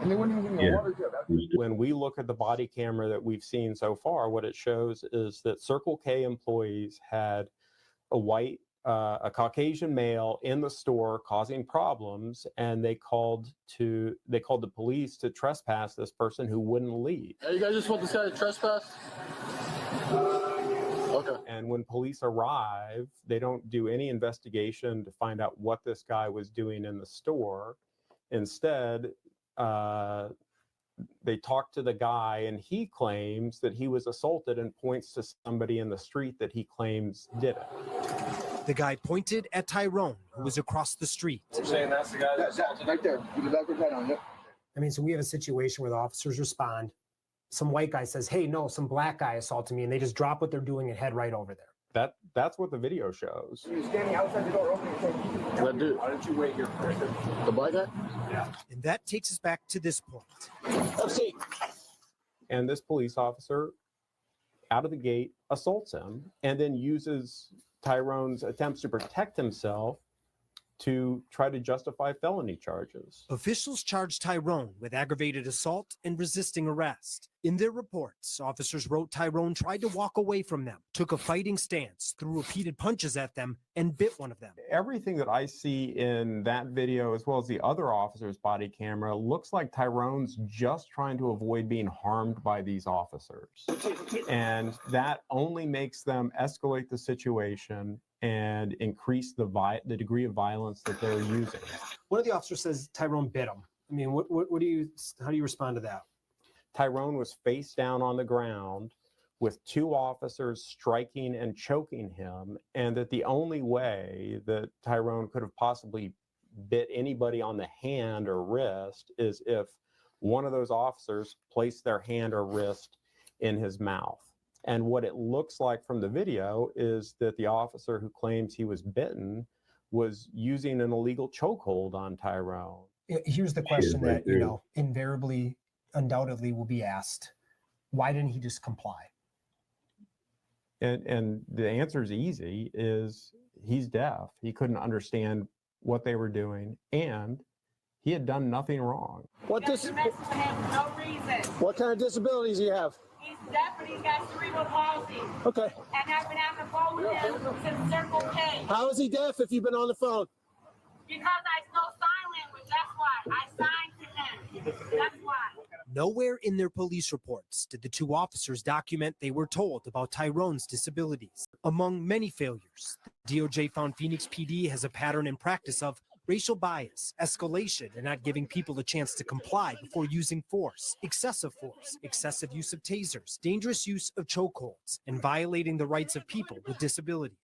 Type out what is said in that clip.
And they weren't even getting water. When we look at the body camera that we've seen so far, what it shows is that Circle K employees had a Caucasian male in the store causing problems, and they called the police to trespass this person who wouldn't leave. Hey, you guys just want this guy to trespass? Okay. And when police arrive, they don't do any investigation to find out what this guy was doing in the store. Instead, they talk to the guy, and he claims that he was assaulted and points to somebody in the street that he claims did it. The guy pointed at Tyrone, who was across the street. We're saying that's the guy that's right there. With the backwards head on, yep. I mean, so we have a situation where the officers respond. Some white guy says, hey, no, some black guy assaulted me, and they just drop what they're doing and head right over there. That's what the video shows. You're standing outside the door opening. That dude. Why don't you wait here first? The black guy? Yeah. And that takes us back to this point. Let's see. And this police officer, out of the gate, assaults him, and then uses Tyrone's attempts to protect himself to try to justify felony charges. Officials charged Tyrone with aggravated assault and resisting arrest. In their reports, officers wrote Tyrone tried to walk away from them, took a fighting stance, threw repeated punches at them, and bit one of them. Everything that I see in that video, as well as the other officer's body camera, looks like Tyrone's just trying to avoid being harmed by these officers. And that only makes them escalate the situation and increase the degree of violence that they're using. One of the officers says Tyrone bit him. I mean, how do you respond to that? Tyrone was face down on the ground with two officers striking and choking him, and that the only way that Tyrone could have possibly bit anybody on the hand or wrist is if one of those officers placed their hand or wrist in his mouth. And what it looks like from the video is that the officer who claims he was bitten was using an illegal chokehold on Tyrone. Here's the question that, invariably, undoubtedly will be asked. Why didn't he just comply? And the answer is easy, is he's deaf. He couldn't understand what they were doing, and he had done nothing wrong. What kind of disabilities do you have? He's deaf, but he's got cerebral palsy. Okay. And I've been on the phone with him since Circle K. How is he deaf if you've been on the phone? Because I know sign language, that's why. I signed to him. That's why. Nowhere in their police reports did the two officers document they were told about Tyrone's disabilities. Among many failures, the DOJ found Phoenix PD has a pattern and practice of racial bias, escalation, and not giving people a chance to comply before using force, excessive use of tasers, dangerous use of chokeholds, and violating the rights of people with disabilities.